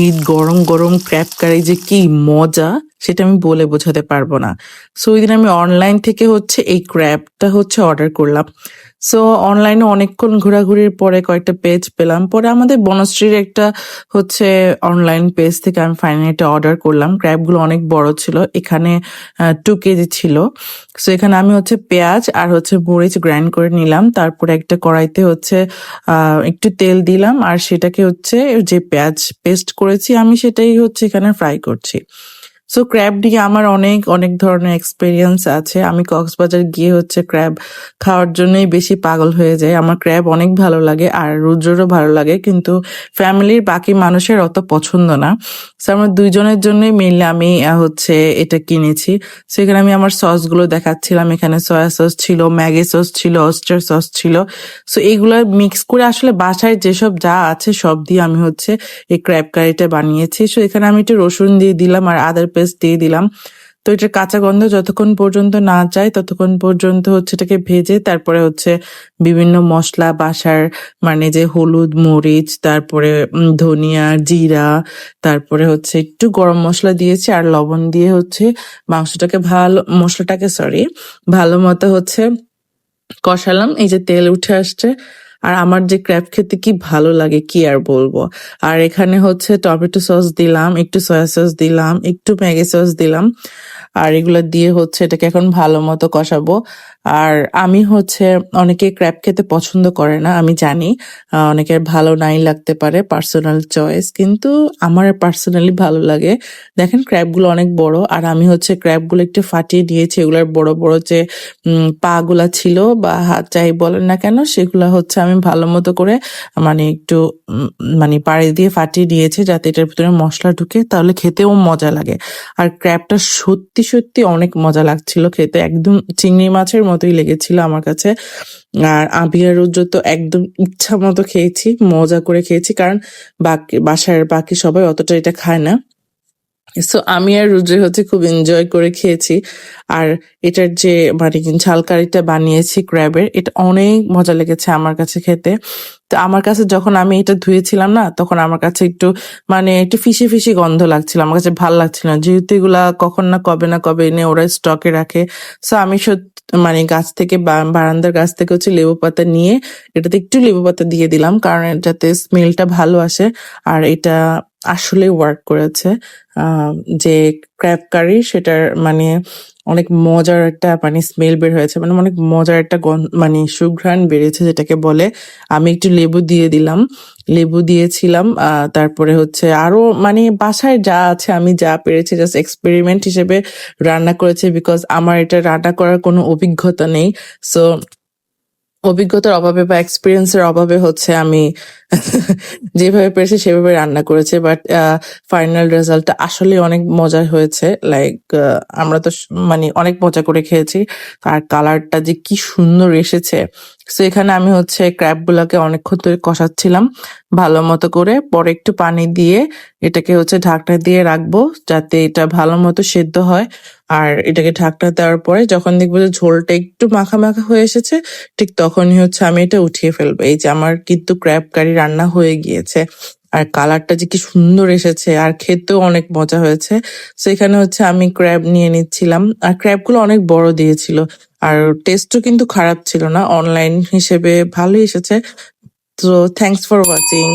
এই গরম গরম ক্র্যাব কারি যে কি মজা সেটা আমি বলে বোঝাতে পারবো না। সো ওই দিন আমি অনলাইন থেকে এই ক্র্যাবটা অর্ডার করলাম। সো অনলাইনে অনেকক্ষণ ঘোরাঘুরির পরে কয়েকটা পেজ পেলাম, পরে আমাদের বনশ্রীর একটা অনলাইন পেজ থেকে আমি ফাইনালি এটা অর্ডার করলাম। ক্র্যাবগুলো অনেক বড় ছিল, এখানে 2 কেজি ছিল। সো এখানে আমি পেঁয়াজ আর মরিচ গ্রাইন্ড করে নিলাম, তারপরে একটা কড়াইতে একটু তেল দিলাম আর সেটাকে যে পেঁয়াজ পেস্ট করেছি আমি সেটাই এখানে ফ্রাই করছি। সো ক্র্যাব নিয়ে আমার অনেক অনেক ধরনের এক্সপেরিয়েন্স আছে। আমি কক্সবাজার গিয়ে ক্র্যাব খাওয়ার জন্যই বেশি পাগল হয়ে যায়। আমার ক্র্যাব অনেক ভালো লাগে আর রুদ্ররও ভালো লাগে, কিন্তু ফ্যামিলির বাকি মানুষের অত পছন্দ না। সো আমরা দুইজনের জন্যই মেনলি আমি এটা কিনেছি। সো এখানে আমি আমার সসগুলো দেখাচ্ছিলাম। এখানে সয়া সস ছিল, ম্যাগি সস ছিল, অয়েস্টার সস ছিল। সো এইগুলো মিক্স করে আসলে বাসায় যেসব যা আছে সব দিয়ে আমি এই ক্র্যাব কারিটা বানিয়েছি। সো এখানে আমি একটু রসুন দিয়ে দিলাম আর আদার পেস্ট দিয়ে দিলাম। তো এটার কাঁচা গন্ধ যতক্ষণ পর্যন্ত না যায় ততক্ষণ পর্যন্ত এটাকে ভেজে তারপরে বিভিন্ন মশলা বাসার যে হলুদ, মরিচ, তারপরে ধনিয়া, জিরা, তারপরে একটু গরম মশলা দিয়েছি আর লবণ দিয়ে মাংসটাকে ভালো মতো কষালাম। এই যে তেল উঠে আসছে আর আমার যে ক্র্যাব খেতে কি ভালো লাগে কি আর বলবো। আর এখানে টমেটো সস দিলাম, একটু সয়া সস দিলাম, একটু ম্যাগি সস দিলাম আর এগুলো দিয়ে এটাকে এখন ভালো মতো কষাবো। আর আমি অনেকে ক্র্যাব খেতে পছন্দ করে না, আমি জানি অনেকের ভালো নাই লাগতে পারে, পার্সোনাল চয়েস, কিন্তু আমার পার্সোনালি ভালো লাগে। দেখেন ক্র্যাবগুলো অনেক বড় আর আমি ক্র্যাবগুলো একটু ফাটিয়ে নিয়েছি। এগুলোর বড় বড় যে পা গুলা ছিল বা হাত যাই বলেন না কেন সেগুলা আমি ভালো মতো করে একটু পাড়ি দিয়ে ফাটিয়ে দিয়েছি যাতে এটার ভিতরে মশলা ঢুকে, তাহলে খেতেও মজা লাগে। আর ক্র্যাবটা সত্যি সত্যি অনেক মজা লাগছিল খেতে, একদম চিংড়ি মাছের মতোই লেগেছিল আমার কাছে। আর আমি আর রুদ্র তো একদম ইচ্ছা মতো খেয়েছি, মজা করে খেয়েছি, কারণ বাসার বাকি সবাই অতটা এটা খায় না। সো আমি আর রুদ্র খুব এনজয় করে খেয়েছি। আর এটার যে ঝাল কারিটা বানিয়েছি ক্র্যাবের, এটা অনেক মজা লেগেছে আমার কাছে খেতে। তো আমার কাছে যখন আমি এটা ধুয়েছিলাম না, তখন আমার কাছে একটু ফিসি ফিসি গন্ধ লাগছিল, আমার কাছে ভাল লাগছিল না, যেহেতু এগুলা কখন না কবে এনে ওরা স্টকে রাখে। সো আমি গাছ থেকে বারান্দার গাছ থেকে লেবু পাতা নিয়ে এটাতে একটু লেবু পাতা দিয়ে দিলাম, কারণ যাতে স্মেলটা ভালো আসে। আর এটা আসলে ওয়ার্ক করেছে। যে ক্র্যাব কারি সেটার অনেক মজার একটা স্মেল বের হয়েছে, অনেক মজার একটা সুঘ্রাণ বেরিয়েছে যেটাকে বলে। আমি একটু লেবু দিয়ে দিলাম, লেবু দিয়েছিলাম। তারপরে আরো বাসায় যা আছে আমি যা পেরেছি জাস্ট এক্সপেরিমেন্ট হিসেবে রান্না করেছি, বিকজ আমার এটা রান্না করার কোনো অভিজ্ঞতা নেই। সো অভিজ্ঞতার অভাবে বা এক্সপিরিয়েন্সের অভাবে আমি যেভাবে পেরেছি সেভাবে রান্না করেছি, বাট ফাইনাল রেজাল্টটা আসলে অনেক মজার হয়েছে। লাইক আমরা তো অনেক মজা করে খেয়েছি আর কালারটা যে কি সুন্দর এসেছে। সো এখানে আমি ক্র্যাব গুলাকে অনেকক্ষণ ধরে কষাচ্ছিলাম ভালো মতো করে, পরে একটু পানি দিয়ে এটাকে ঢাকনা দিয়ে রাখবো যাতে এটা ভালো মতো সেদ্ধ হয়। আর এটাকে ঢাকনা দেওয়ার পরে যখন দেখবো যে ঝোলটা একটু মাখা মাখা হয়ে এসেছে, ঠিক তখনই আমি এটা উঠিয়ে ফেলবো। এই যে আমার কিন্তু ক্র্যাব কারি রান্না হয়ে গিয়েছে আর কালারটা যে কি সুন্দর এসেছে আর খেতেও অনেক মজা হয়েছে। সো এখানে আমি ক্র্যাব নিয়ে নিচ্ছিলাম আর ক্র্যাব গুলো অনেক বড় দিয়েছিল আর টেস্টও কিন্তু খারাপ ছিল না, অনলাইন হিসেবে ভালোই এসেছে। তো থ্যাংকস ফর ওয়াচিং।